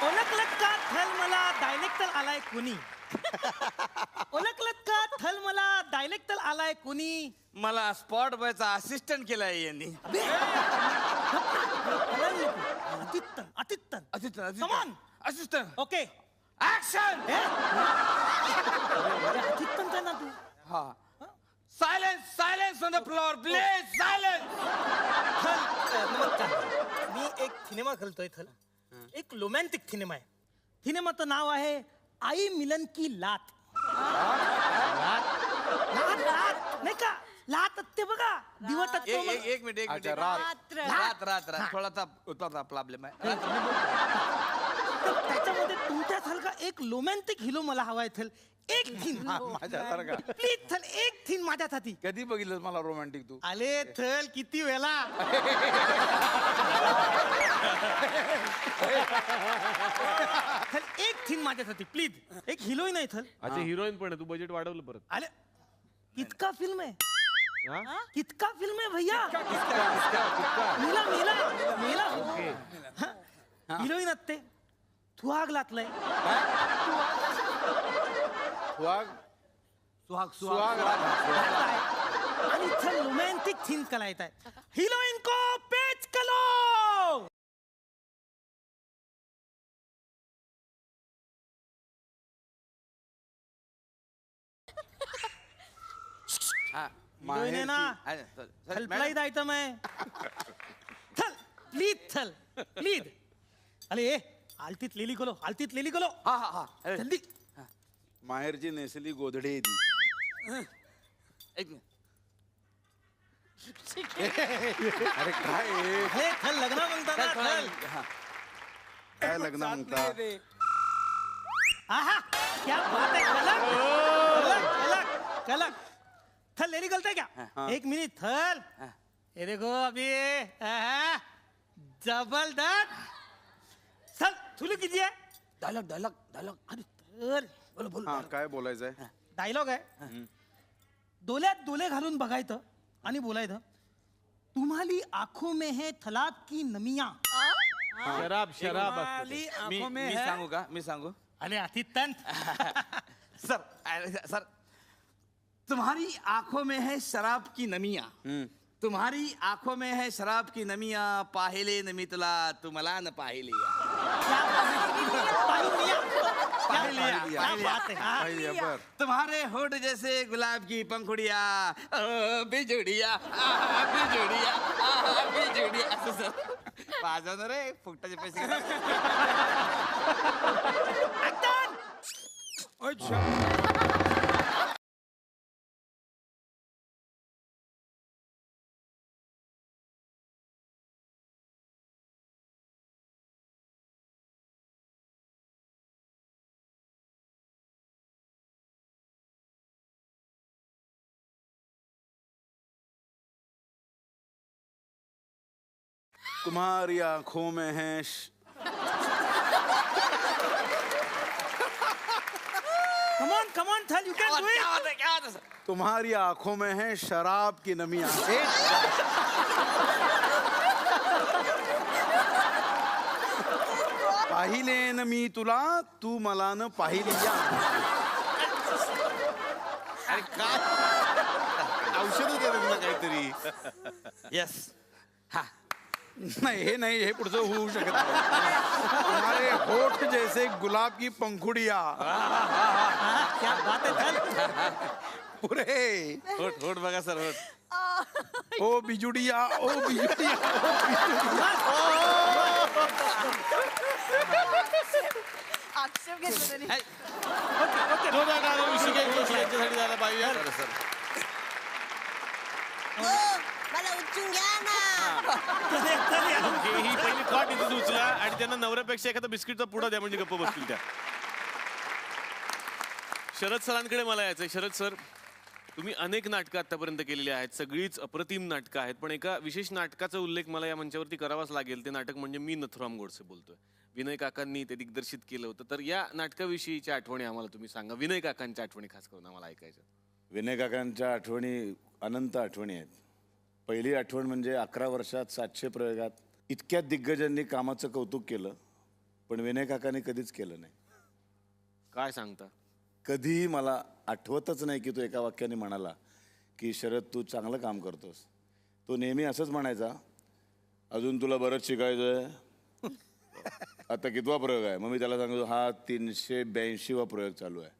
ओळखलत का थल मला डायलेक्टल आलाय कुणी ओळखलत का थल मला डायलेक्टल आलाय कुणी मला स्पॉट बॉयचा असिस्टंट केलाय यांनी. अतित्तन अतित्तन assistant Come on. Assistant okay action. अतित्तन काय ना तू हा silence silence on the floor please silence. नमस्कार मी एक सिनेमा खेळतोय थल एक रोमॅन्टिक सिनेमा आहे सिनेमाचं नाव आहे आई मिलन की लात लात लात नाही का लात ते बघा दिवटात एक मिनिट एक मिनिट. रात रात रात थोडासा उतरता प्रॉब्लेम आहे. त्याच्यामध्ये तुमच्यासारखा एक रोमॅन्टिक हिरो मला हवाय थल एक थीन माझ्यासारखा प्लीज थल एक थीन माझ्यासाठी कधी बघितलं मला रोमॅन्टिक तू? आले थल किती वेळा थल एक थीन माझ्यासाठी प्लीज एक हिरोईन आहे थल अच्छा हिरोईन पण आहे, तू बजेट वाढवलं परत. आले कितका फिल्म आहे हा? कितका फिल्म आहे भैया मेला मेला मेला हिरोईन असते सुहाग लातलंय सुहाग सुहाग सुहाग राग. आणि इथं रोमॅन्टिक थीम करायचं आहे हिरोईन को पेच कलो हिरोईन आहे ना हेल्पलाइन जायचं मैं चल प्लीज चल प्लीज अरे आलतीत लेली कलो आलतीत लेली कलो हा हा हा जल्दी माहेरची नेसली गोधडी आहे ती. एक मिनिट. अरे काय आहे? हे चल लग्न म्हणता ना चल हा. काय लग्न म्हणता? आहा क्या बात है कलक कलक कलक कलक थल लेली गलता है क्या एक मिनट थल ये देखो अभी आहा, जबरदस्त चल सुरू कीजिए डायलॉग डायलॉग डायलॉग. अरे तर बोल बोल. हा काय बोलायचंय? डायलॉग आहे डोल्यात डोले घालून बघायचं आणि बोलायचं तुम्हारी आंखों में है थलाक की नमिया शराब शराब असतं ते. मी सांगू का मी सांगू. अरे अतितन सर तुम्हारी आंखों में है शराब की नमिया तुम्हारी आंखों में है शराब की नमिया पाहिले न मी तुला तू मला न पाहिलिया. क्या बात है हाँ। पाहिजे, बर. तुम्हारे होठ जैसे गुलाब की पंखुड़िया बिजुड़िया बिजुड़िया बिजुड़िया असं सर वाजव ना रे फुकटाचे पैसे तुम्हारी आंखों में है come on थल you can do it क्या बात है क्या बात है सर. तुम्हारी आंखों में है शराब की नमिया. पाहिले न मी तुला तू मला न पाहिलिया. अरे काय औषध देतात तुला काहीतरी. यस हा नाही हे नाही हे पुढचं होऊ शकत नाही. तुम्हारे होठ जैसे गुलाब की पंखुड़िया. हाँ, क्या बात है थल पुरे होठ होठ बघा सर होठ. ओ बिजुड़िया ओ बिजुड़िया. आक्षेप घेतला त्यांनी. हाय. जोरदार टाळ्या ऋषिकेश जोशी यांच्यासाठी झाला पाहिजे. सर सर मला उचलून घ्या ना. ही पहिली कॉट इथेच उचला आणि त्यांना नवऱ्यापेक्षा एखादा बिस्किटचा पुडा द्या म्हणजे गप्प बसतील त्या. शरद सरांकडे मला यायचंय. शरद सर तुम्ही अनेक नाटकं आतापर्यंत केलेली आहेत सगळीच अप्रतिम नाटकं आहेत पण एका विशेष नाटकाचा उल्लेख मला या मंचावरती करावाच लागेल. ते नाटक म्हणजे मी नथुराम गोडसे बोलतोय. विनय काकांनी ते दिग्दर्शित केलं होतं. तर या नाटकाविषयीच्या आठवणी आम्हाला तुम्ही सांगा. विनय काकांच्या आठवणी खास करून आम्हाला ऐकायच्या. विनय काकांच्या आठवणी अनंत आठवणी आहेत. पहिली आठवण म्हणजे 11 वर्षात 700 प्रयोगात इतक्या दिग्गजांनी कामाचं कौतुक केलं पण विनय काकाने कधीच केलं नाही. काय सांगता? कधीही मला आठवतच नाही की तो एका वाक्याने म्हणाला की शरद तू चांगलं काम करतोस. तो नेहमी असंच म्हणायचा, अजून तुला बरंच शिकायचं आहे. आता कितवा प्रयोग आहे? मग मी त्याला सांगतो, हा 382वा प्रयोग चालू आहे.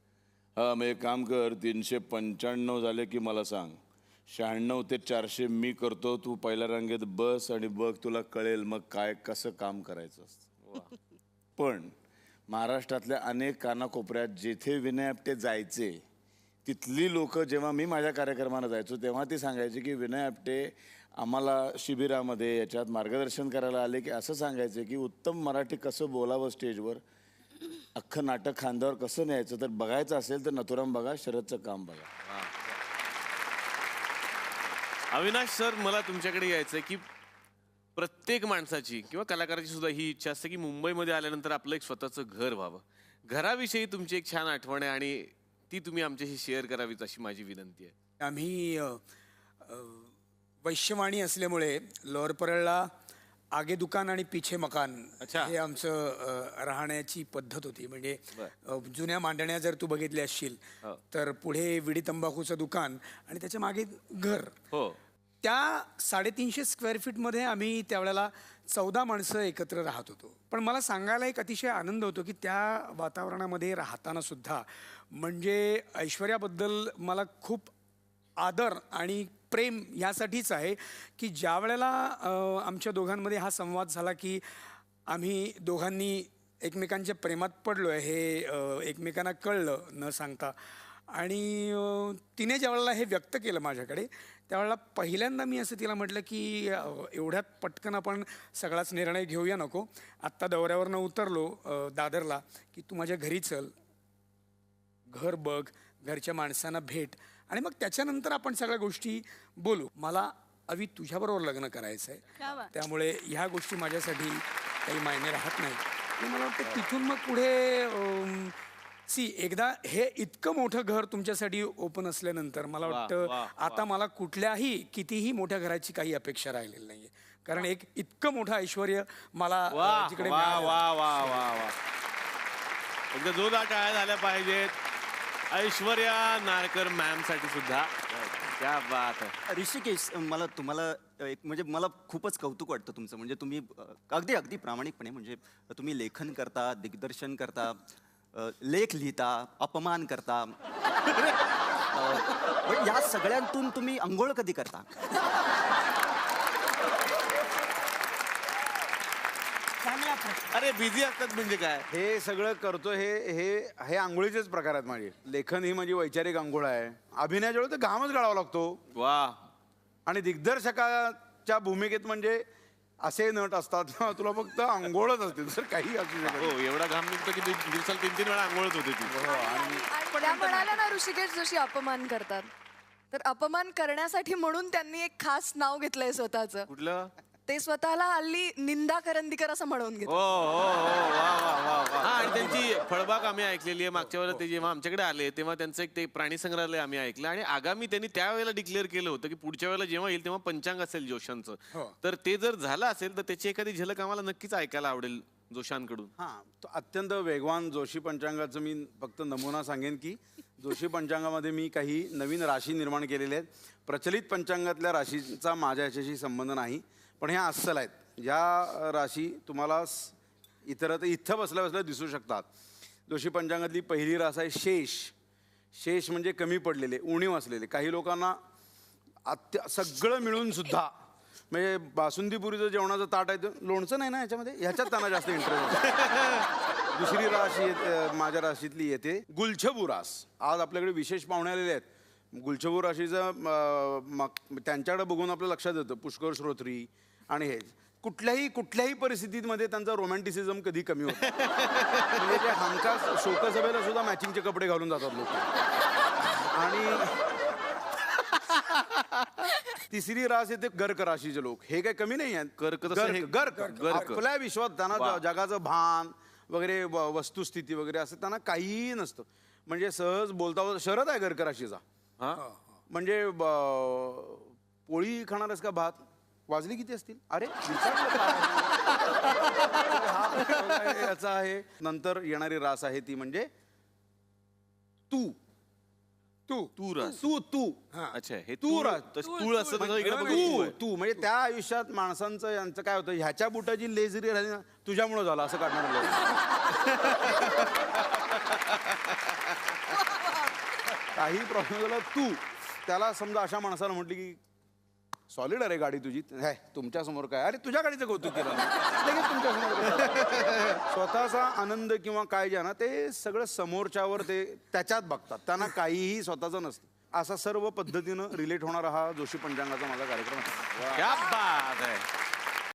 हा मग एक काम कर, 395 झाले की मला सांग. 96 ते 400 मी करतो, तू पहिल्या रांगेत बस आणि बघ, तुला कळेल मग काय कसं काम करायचं असतं. पण महाराष्ट्रातल्या अनेक कानाकोपऱ्यात जेथे विनय आपटे जायचे तिथली लोक, जेव्हा मी माझ्या कार्यक्रमाला जायचो तेव्हा ते सांगायचे की विनय आपटे आम्हाला शिबिरामध्ये याच्यात मार्गदर्शन करायला आले की असं सांगायचे की उत्तम मराठी कसं बोलावं स्टेजवर, अख्खं नाटक खांद्यावर कसं न्यायचं. तर बघायचं असेल तर नथुराम बघा, शरदचं काम बघा. अविनाश सर, मला तुमच्याकडे यायचं आहे की प्रत्येक माणसाची किंवा कलाकाराची सुद्धा ही इच्छा असते की मुंबईमध्ये आल्यानंतर आपलं एक स्वतःचं घर व्हावं. घराविषयी तुमची एक छान आठवण आहे आणि ती तुम्ही आमच्याशी शेअर करावीच अशी माझी विनंती आहे. आम्ही वैश्यवाणी असल्यामुळे लोअर परळला आगे दुकान आणि पिछे मकान हे आमचं राहण्याची पद्धत होती. म्हणजे जुन्या मांडण्या जर तू बघितल्या असशील तर पुढे विडी तंबाखूचं दुकान आणि त्याच्या मागे घर. हो. त्या 350 स्क्वेअर फीटमध्ये आम्ही त्यावेळेला 14 माणसं एकत्र राहत होतो. पण मला सांगायला एक अतिशय आनंद होतो की त्या वातावरणामध्ये राहताना सुद्धा म्हणजे ऐश्वर्याबद्दल मला खूप आदर आणि प्रेम यासाठीच आहे की ज्या वेळेला आमच्या दोघांमध्ये हा संवाद झाला की आम्ही दोघांनी एकमेकांच्या प्रेमात पडलो आहे हे एकमेकांना कळलं न सांगता. आणि तिने ज्या वेळेला हे व्यक्त केलं माझ्याकडे त्यावेळेला पहिल्यांदा मी असं तिला म्हटलं की एवढ्यात पटकन आपण सगळाच निर्णय घेऊया नको. आत्ता दौऱ्यावरनं उतरलो दादरला की तू माझ्या घरी चल, घर बघ, घरच्या माणसांना भेट आणि मग त्याच्यानंतर आपण सगळ्या गोष्टी बोलू. मला अवी तुझ्याबरोबर लग्न करायचं आहे, त्यामुळे ह्या गोष्टी माझ्यासाठी काही मायने राहत नाही. आणि मला वाटतं तिथून मग पुढे एकदा हे इतकं मोठं घर तुमच्यासाठी ओपन असल्यानंतर मला वाटतं आता मला कुठल्याही कितीही मोठ्या घराची काही अपेक्षा राहिलेली नाहीये. कारण एक इतकं मोठं ऐश्वर्य मला तिकडे एकदा जोरदार टाळ्या झाल्या पाहिजेत ऐश्वर्या नारकर मॅम साठी सुद्धा. क्या बात आहे. ऋषिकेश, मला तुम्हाला एक म्हणजे मला खूपच कौतुक वाटतं तुमचं. म्हणजे तुम्ही अगदी प्रामाणिकपणे म्हणजे तुम्ही लेखन करता, दिग्दर्शन करता, लेख लिहिता, अपमान करता, पण या सगळ्यांतून तुम्ही अंघोळ कधी करता? अरे बिझी असतात म्हणजे काय? हे सगळं करतो हे आंघोळीचेच प्रकार आहेत माझे. लेखन ही माझी वैचारिक आंघोळ आहे. अभिनयाच्या वेळी तर घामच गाळावा लागतो. वा. आणि दिग्दर्शकाच्या भूमिकेत म्हणजे असे नट असतात तुला फक्त आंघोळच असते, तर काही असू शकत. हो, एवढा घाम निघतो की दिवसाला 3-3 वेळा आंघोळत होते ती. त्या म्हणाल्या ना ऋषिकेश जोशी अपमान करतात, तर अपमान करण्यासाठी म्हणून त्यांनी एक खास नाव घेतलंय स्वतःचं. कुठलं? ते स्वतःला हल्ली निंदा करंदीकर असं म्हणून हो घेतात. हो हो, वा वा वा वा. हा, आणि त्यांची फळबाग आम्ही ऐकलेली आहे. मागच्या वेळेला ते जेव्हा आमच्याकडे आले तेव्हा त्यांचं एक ते प्राणी संग्रहालय आम्ही ऐकलं आणि आगामी त्यांनी त्यावेळेला डिक्लेअर केलं होतं की पुढच्या वेळेला जेव्हा येईल तेव्हा पंचांग असेल जोशांचं. तर ते जर झालं असेल तर त्याची एखादी झलक आम्हाला नक्कीच ऐकायला आवडेल जोशांकडून. हां, तो अत्यंत वेगवान जोशी पंचांगाचं मी फक्त नमुना सांगेन की जोशी पंचांगामध्ये मी काही नवीन राशी निर्माण केलेल्या आहेत. प्रचलित पंचांगातल्या राशींचा माझ्या याच्याशी संबंध नाही, पण ह्या अस्सल आहेत. ज्या राशी तुम्हाला इथं बसल्या बसल्या दिसू शकतात. जोशी पंचांगातली पहिली रास आहे शेष. शेष म्हणजे कमी पडलेले, उणीव असलेले. काही लोकांना सगळं मिळून सुद्धा म्हणजे बासुंदीपुरीचं जेवणाचं ताट आहे, लोणचं नाही ना याच्यामध्ये, ह्याच्यात त्यांना जास्त इंटरेस्ट. दुसरी राशी माझ्या राशीतली येते गुलछबू रास. आज आपल्याकडे विशेष पाहुणे आलेले आहेत. गुलछबू राशीचं त्यांच्याकडे बघून आपल्या लक्षात येतं पुष्कर श्रोत्री आणि हे कुठल्याही परिस्थितीमध्ये त्यांचा रोमॅन्टिसिझम कधी कमी होतो. म्हणजे ते हमखास शोकसभेला सुद्धा मॅचिंगचे कपडे घालून जातात लोक. आणि तिसरी रास येते गर्क राशीचे लोक. हे काही कमी नाही आहेत. गर्क आपल्या विश्वात त्यांना जगाचं भान वगैरे वस्तुस्थिती वगैरे असं त्यांना काहीही नसतं. म्हणजे सहज बोलता शरद आहे गर्क राशीचा. म्हणजे पोळी खाणार आहेस का भात? वाजली किती असतील? अरे आहे, याचा आहे. नंतर येणारी रास आहे ती म्हणजे तू तू तू रस तू अच्छा हे तू तूळ रस. तूळ असतं तसं इकडे बघ तू तू आहे. तू म्हणजे त्या आयुष्यात माणसांचं यांचं काय होतं, ह्याच्या बुटाची लेझरी राहिली ना तुझ्यामुळे झालं असं काढणार लोक. काही प्रॉब्लेम झाला तू त्याला समजा अशा माणसाला म्हटली की सॉलिड अरे गाडी तुझी, है तुमच्या समोर काय, अरे तुझ्या गाडीचं कौतुक केलं लगेच तुमच्या समोर. स्वतःचा आनंद किंवा काय जे आहे ना ते सगळं समोरच्यावर ते त्याच्यात बघतात, त्यांना काहीही स्वतःचं नसतं. असा सर्व पद्धतीनं रिलेट होणारा हा जोशी पंचांगाचा माझा कार्यक्रम आहे. क्या बात आहे.